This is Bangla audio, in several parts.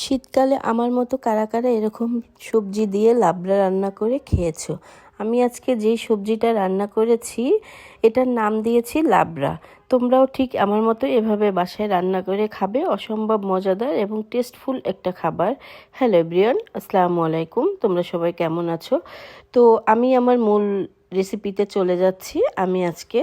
শীতকালে আমার মতো কারা কারা এরকম সবজি দিয়ে লাবড়া রান্না করে খেয়েছো? আমি আজকে যেই সবজিটা রান্না করেছি এটার নাম দিয়েছি লাবড়া। তোমরাও ঠিক আমার মতো এভাবে বাসায় রান্না করে খাবে। অসম্ভব মজাদার এবং টেস্টফুল একটা খাবার। হ্যালো এভরিওয়ান, আসসালামু আলাইকুম। তোমরা সবাই কেমন আছো? তো আমি আমার মূল রেসিপিতে চলে যাচ্ছি। আমি আজকে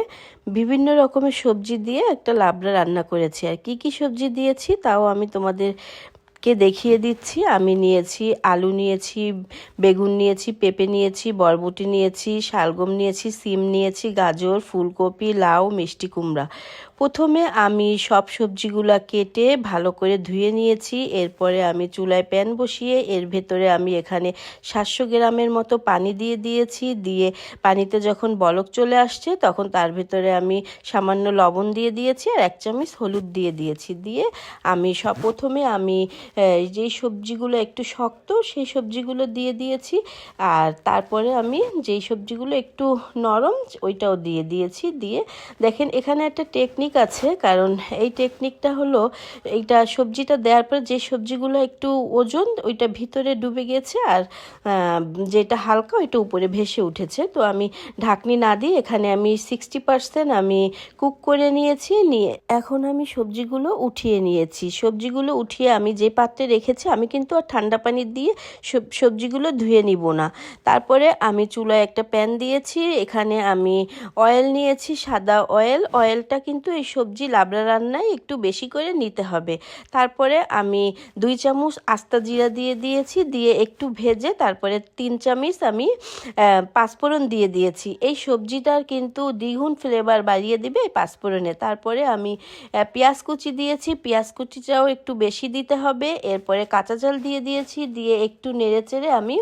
বিভিন্ন রকমের সবজি দিয়ে একটা লাবড়া রান্না করেছি। আর কি কি সবজি দিয়েছি তাও আমি তোমাদেরকে দেখিয়ে দিচ্ছি। আমি নিয়েছি আলু, নিয়েছি বেগুন, নিয়েছি পেঁপে, নিয়েছি বরবটি, নিয়েছি শালগম, নিয়েছি সিম, নিয়েছি গাজর, ফুলকপি, লাউ, মিষ্টি কুমড়া। প্রথমে আমি সব সবজিগুলা কেটে ভালো করে ধুয়ে নিয়েছি। এরপরে আমি চুলায় প্যান বসিয়ে এর ভেতরে আমি এখানে 700 গ্রামের মতো পানি দিয়ে দিয়েছি। দিয়ে পানিতে যখন বলক চলে আসছে তখন তার ভেতরে আমি সামান্য লবণ দিয়ে দিয়েছি আর 1 চামচ হলুদ দিয়ে দিয়েছি। দিয়ে আমি প্রথমে আমি যেই সবজিগুলো একটু শক্ত সেই সবজিগুলো দিয়ে দিয়েছি। আর তারপরে আমি যেই সবজিগুলো একটু নরম ওইটাও দিয়ে দিয়েছি। দিয়ে দেখেন এখানে একটা টেকনিক আছে, কারণ এই টেকনিকটা হলো এইটা সবজিটা দেওয়ার পর যে সবজিগুলো একটু ওজন ওইটা ভিতরে ডুবে গেছে আর যেটা হালকা ওইটা উপরে ভেসে উঠেছে। তো আমি ঢাকনি না দিয়ে এখানে আমি 60% আমি কুক করে নিয়েছি। নিয়ে এখন আমি সবজিগুলো উঠিয়ে নিয়েছি। সবজিগুলো উঠিয়ে আমি যে পাত্রে রেখেছি আমি কিন্তু আর ঠান্ডা পানি দিয়ে সবজিগুলো ধুয়ে নিব না। তারপরে আমি চুলায় একটা প্যান দিয়েছি। এখানে আমি অয়েল নিয়েছি, সাদা অয়েল। অয়েলটা কিন্তু এই সবজি লাবড়া রান্নায় একটু বেশি করে নিতে হবে। তারপরে আমি 2 চামচ আস্তা জিরা দিয়ে দিয়েছি। দিয়ে একটু ভেজে তারপরে 3 চামচ আমি পাঁচফোড়ন দিয়ে দিয়েছি। এই সবজিটার কিন্তু দ্বিগুণ ফ্লেভার বাড়িয়ে দিবে এই পাঁচফোড়নে। তারপরে আমি পেঁয়াজ কুচি দিয়েছি। পেঁয়াজ কুচিটাও একটু বেশি দিতে হবে। এরপরে কাঁচা ঝাল দিয়ে দিয়েছি। দিয়ে একটু নেড়েচেড়ে আমি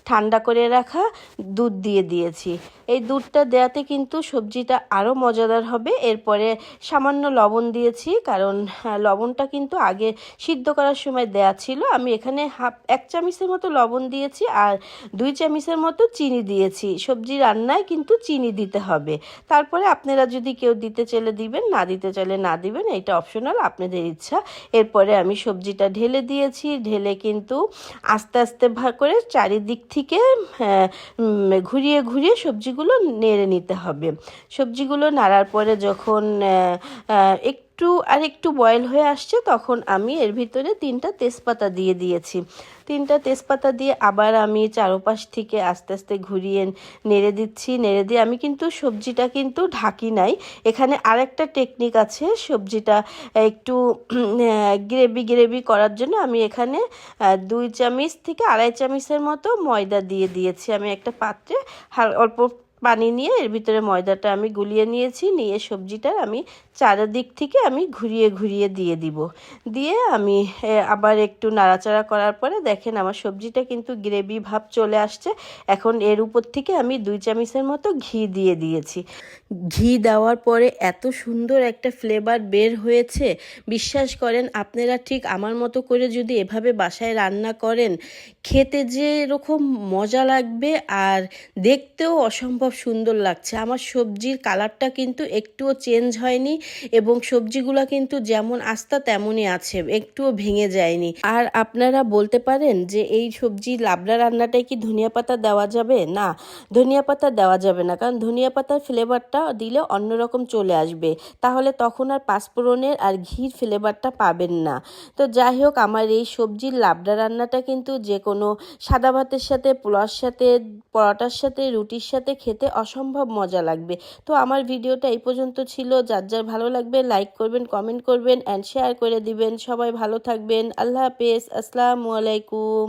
ঠান্ডা করে রাখা দুধ দিয়ে দিয়েছি। এই দুধটা দেওয়াতে কিন্তু সবজিটা আরও মজাদার হবে। এরপরে সামান্য লবণ দিয়েছি, কারণ লবণটা কিন্তু আগে সিদ্ধ করার সময় দেয়া ছিল। আমি এখানে 1 চামচের মতো লবণ দিয়েছি আর 2 চামচের মতো চিনি দিয়েছি। সবজি রান্নায় কিন্তু চিনি দিতে হবে। তারপরে আপনারা যদি কেউ দিতে চাইলে দিবেন, না দিতে চাইলে না দিবেন, এটা অপশনাল, আপনাদের ইচ্ছা। এরপরে আমি সবজিটা ঢেলে দিয়েছি। ঢেলে কিন্তু আস্তে আস্তে করে চারিদিক থেকে ঘুরিয়ে ঘুরিয়ে সবজিগুলো নেড়ে নিতে হবে। সবজিগুলো নাড়ার পরে যখন একটু বয়েল হয়ে আসছে তখন আমি এর ভিতরে 3টা তেজপাতা দিয়ে দিয়েছি। 3টা তেজপাতা দিয়ে আবার আমি চারপাশ থেকে আস্তে আস্তে ঘুরিয়ে নেড়ে দিচ্ছি। নেড়ে দিয়ে আমি কিন্তু সবজিটা কিন্তু ঢাকি নাই। এখানে আরেকটা টেকনিক আছে। সবজিটা একটু গ্রেভি গ্রেভি করার জন্য আমি এখানে 2 চামচ থেকে 2.5 চামচের মতো ময়দা দিয়ে দিয়েছি। আমি একটা পাত্রে অল্প পানি নিয়ে এর ভিতরে ময়দাটা আমি গুলিয়ে নিয়েছি। নিয়ে সবজিটার আমি চারিদিক থেকে আমি ঘুরিয়ে ঘুরিয়ে দিয়ে দিব। দিয়ে আমি আবার একটু নাড়াচাড়া করার পরে দেখেন আমার সবজিটা কিন্তু গ্রেভি ভাব চলে আসছে। এখন এর উপর থেকে আমি 2 চামচের মতো ঘি দিয়ে দিয়েছি। ঘি দেওয়ার পরে এত সুন্দর একটা ফ্লেভার বের হয়েছে, বিশ্বাস করেন আপনারা ঠিক আমার মতো করে যদি এভাবে বাসায় রান্না করেন খেতে যে এরকম মজা লাগবে আর দেখতেও অসম্ভব সুন্দর লাগছে। আমার সবজির কালারটা কিন্তু একটুও চেঞ্জ হয়নি এবং সবজিগুলো কিন্তু যেমন আস্তা তেমনই আছে, একটুও ভেঙে যায়নি। আর আপনারা বলতে পারেন যে এই সবজি লাবড়া রান্নাটায় কি ধনিয়া পাতা দেওয়া যাবে? না, ধনিয়া পাতা দেওয়া যাবে না, কারণ ধনিয়া পাতার ফ্লেভারটা দিলে অন্যরকম চলে আসবে। তাহলে তখন আর পাঁচফোড়নের আর ঘির ফ্লেভারটা পাবেন না। তো যাই হোক, আমার এই সবজির লাবড়া রান্নাটা কিন্তু যে কোনো সাদা ভাতের সাথে, পোলাওর সাথে, পরোটার সাথে, রুটির সাথে খেতে অসম্ভব মজা লাগবে। তো আমার ভিডিওটা এই পর্যন্ত ছিল। যার যার ভালো লাগবে লাইক করবেন, কমেন্ট করবেন অ্যান্ড শেয়ার করে দিবেন। সবাই ভালো থাকবেন। আল্লাহ হাফেজ। আসসালামু আলাইকুম।